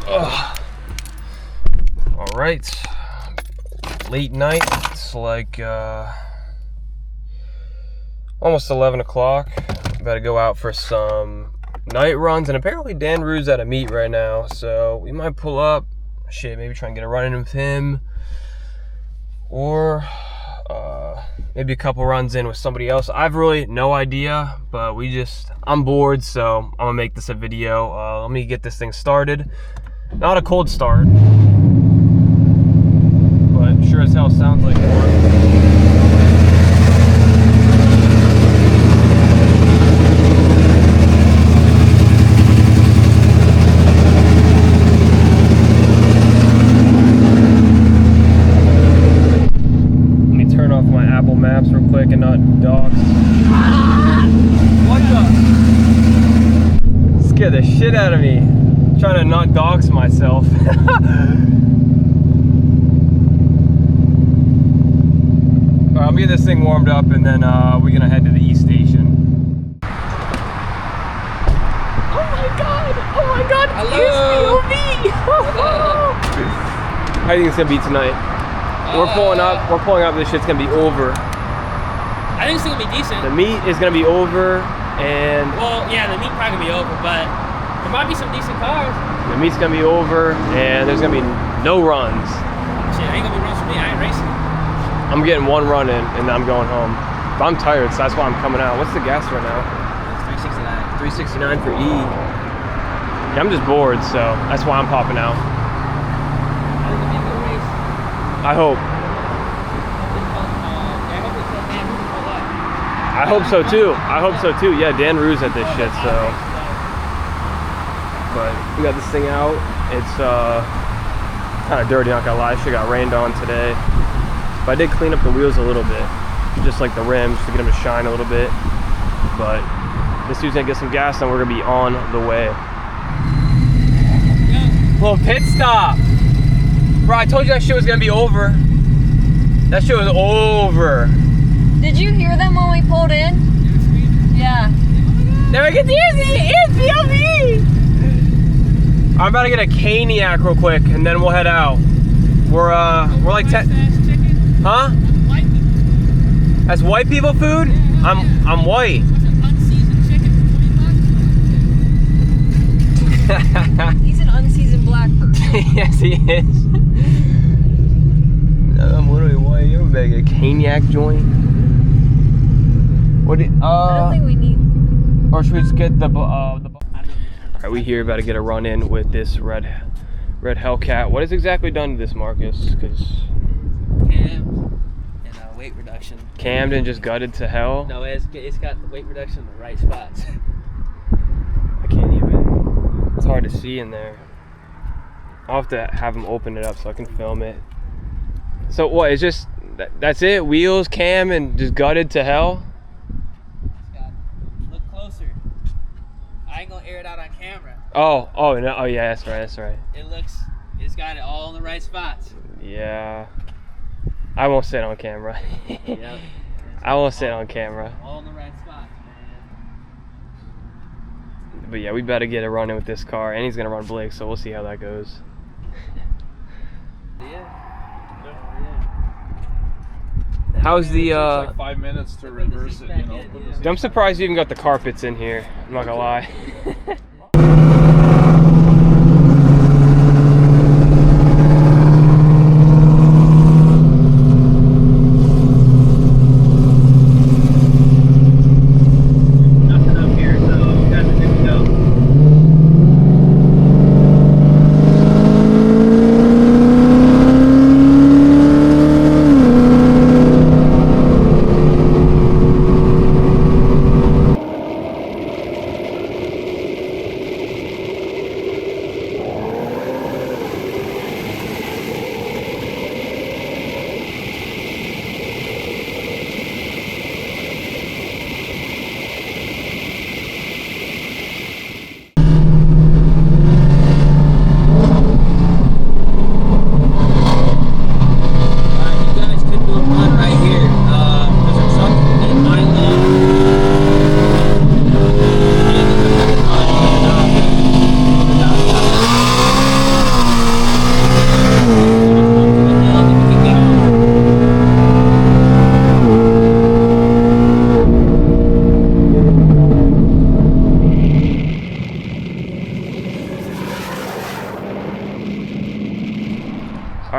All right, late night. It's like almost 11 o'clock. About to go out for some night runs, and apparently Dan Rue's at a meet right now, so we might pull up. Shit, maybe try and get a run in with him, or maybe a couple runs in with somebody else. I've really no idea, but I'm bored, so I'm gonna make this a video. Let me get this thing started. Not a cold start, but sure as hell sounds like one. Maps real quick and not dogs. What the? Scared the shit out of me. I'm trying to not dogs myself. Alright, I'm gonna get this thing warmed up and then we're gonna head to the East Station. Oh my god! Oh my god! Hello! How do you think it's gonna be tonight? We're pulling up, this shit's gonna be over. I think it's gonna be decent. The meet is gonna be over, and... Well, yeah, the meet probably gonna be over, but there might be some decent cars. The meet's gonna be over, and there's gonna be no runs. Shit, ain't gonna be runs for me, I ain't racing. I'm getting one run in, and then I'm going home. But I'm tired, so that's why I'm coming out. What's the gas right now? It's 369. 369 for E. Yeah, I'm just bored, so that's why I'm popping out. I think it'll be a good race. I hope. I hope so too. I hope so too. Yeah, Dan Rue's at this shit, so. But we got this thing out. It's kind of dirty, not gonna lie. Shit got rained on today. But I did clean up the wheels a little bit, just like the rims, to get them to shine a little bit. But this dude's gonna get some gas, and we're gonna be on the way. Little pit stop. Bro, I told you that shit was gonna be over. That shit was over. Did you hear them when we pulled in? Yeah. Never get the POV! I'm about to get a caniac real quick, and then we'll head out. We're like 10. Huh? That's white people food? I'm white. He's an unseasoned black person. Yes, he is. I'm literally white. You ever get a caniac joint? What? I don't think we need. Or should we just get the? All right, we here about to get a run in with this red Hellcat. What is exactly done to this, Marcus? Because Cam and weight reduction. Camden just gutted to hell. No, it's got the weight reduction in the right spots. I can't even. It's hard to see in there. I'll have to have him open it up so I can film it. So what? It's just that's it. Wheels, cam, and just gutted to hell. Look closer. I ain't gonna air it out on camera. Oh no! Oh yeah, that's right. It's got it all in the right spots. Yeah. I won't say it on camera. Yep. I won't say it on camera. All in the right spots, man. But yeah, we better get a run in with this car, and he's gonna run Blake, so we'll see how that goes. Yeah. How's the It takes like 5 minutes to reverse it, you know. I'm surprised you even got the carpets in here. I'm not gonna lie. Nothing up here, so you guys are good to go.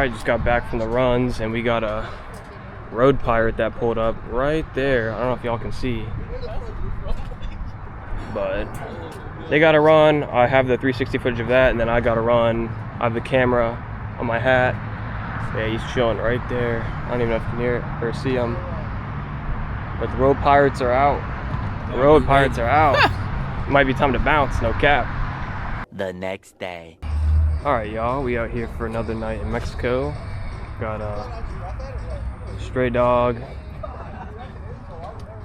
Alright, just got back from the runs and we got a road pirate that pulled up right there. I don't know if y'all can see, but they got a run. I have the 360 footage of that, and then I got a run. I have the camera on my hat. Yeah, he's chilling right there. I don't even know if you can hear it or see him. But the road pirates are out. The road pirates are out. It might be time to bounce, no cap. The next day. Alright, y'all, we out here for another night in Mexico. Got a stray dog.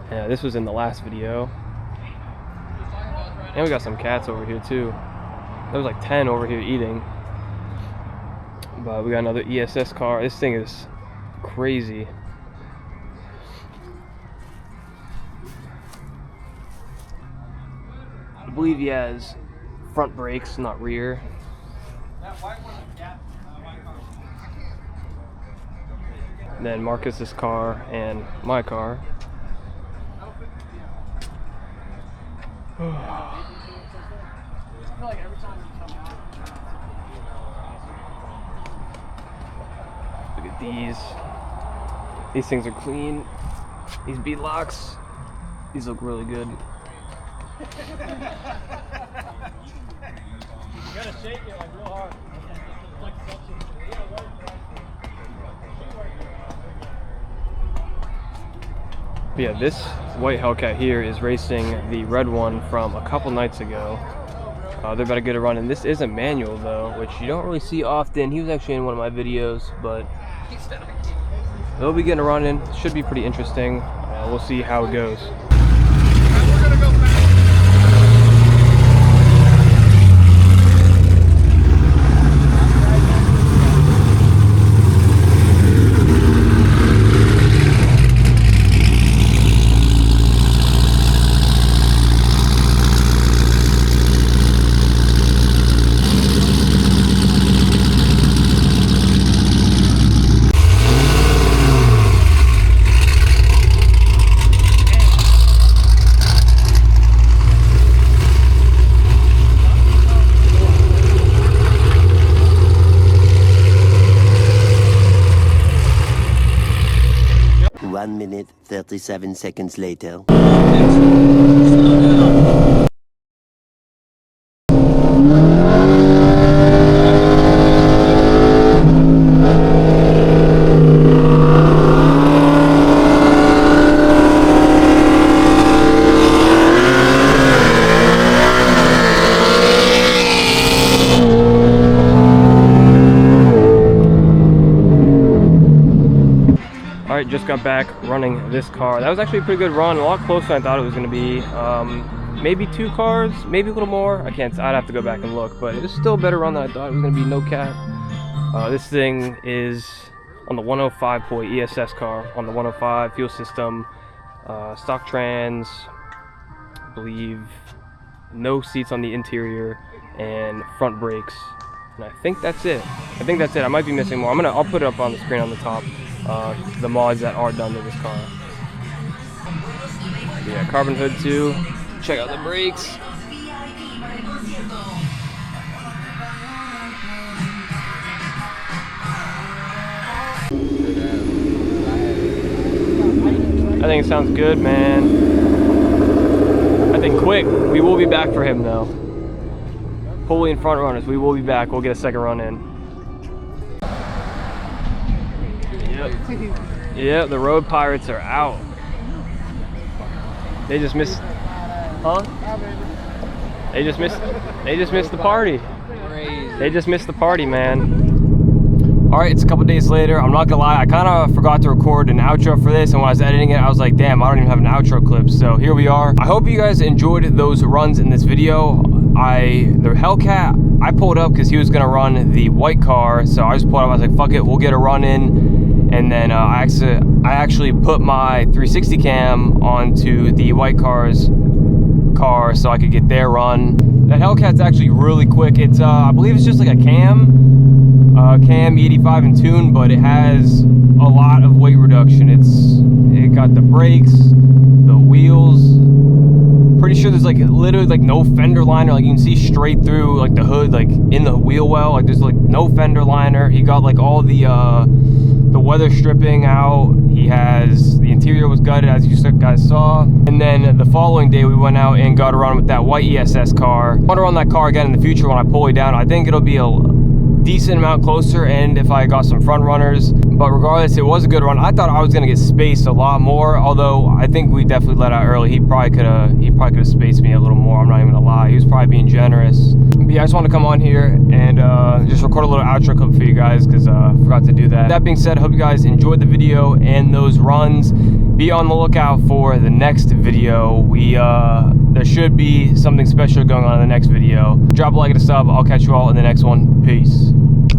Yeah, this was in the last video. And we got some cats over here too. There was like 10 over here eating. But we got another ESS car. This thing is crazy. I believe he has front brakes, not rear. And then Marcus's car and my car. Look at these. These things are clean. These bead locks. These look really good. You gotta shake it like real hard. Like suction. Yeah, this white Hellcat here is racing the red one from a couple nights ago. They're about to get a run, and this is a manual though, which you don't really see often. He was actually in one of my videos, but they'll be getting a run in. Should be pretty interesting. We'll see how it goes. One minute, 37 seconds later. Alright, just got back running this car. That was actually a pretty good run, a lot closer than I thought it was going to be. Maybe 2 cars, maybe a little more. I'd have to go back and look, but it was still a better run than I thought it was going to be, no cap. This thing is on the 105 poi ESS car, on the 105 fuel system, stock trans, I believe no seats on the interior, and front brakes. And I think that's it. I might be missing more. I'll put it up on the screen on the top. The mods that are done to this car. Yeah, carbon hood too. Check out the brakes. I think it sounds good, man. I think quick. We will be back for him though. Pulley and front runners, we will be back. We'll get a second run in. Yeah, the road pirates are out. They just missed, huh? They just missed the party. They just missed the party, man. All right, it's a couple days later. I'm not gonna lie, I kind of forgot to record an outro for this, and when I was editing it, I was like, damn, I don't even have an outro clip. So here we are. I hope you guys enjoyed those runs in this video. The Hellcat, I pulled up because he was gonna run the white car, so I just pulled up. I was like, fuck it, we'll get a run in. And then I actually put my 360 cam onto the white car's car so I could get their run. That Hellcat's actually really quick. It's I believe it's just like a cam E85 in tune, but it has a lot of weight reduction. It got the brakes, the wheels, Pretty sure there's like literally like no fender liner. Like you can see straight through like the hood, like in the wheel well. Like there's like no fender liner. He got like all the weather stripping out. He has, the interior was gutted as you guys saw. And then the following day we went out and got around with that white ESS car. I want to run that car again in the future when I pull it down. I think it'll be a decent amount closer, and if I got some front runners. But regardless, it was a good run. I thought I was gonna get spaced a lot more, although I think we definitely let out early. He probably could have spaced me a little more. I'm not even gonna lie. He was probably being generous. But yeah, I just want to come on here and just record a little outro clip for you guys, because I forgot to do that. That being said, I hope you guys enjoyed the video and those runs. Be on the lookout for the next video. There should be something special going on in the next video. Drop a like and a sub. I'll catch you all in the next one. Peace.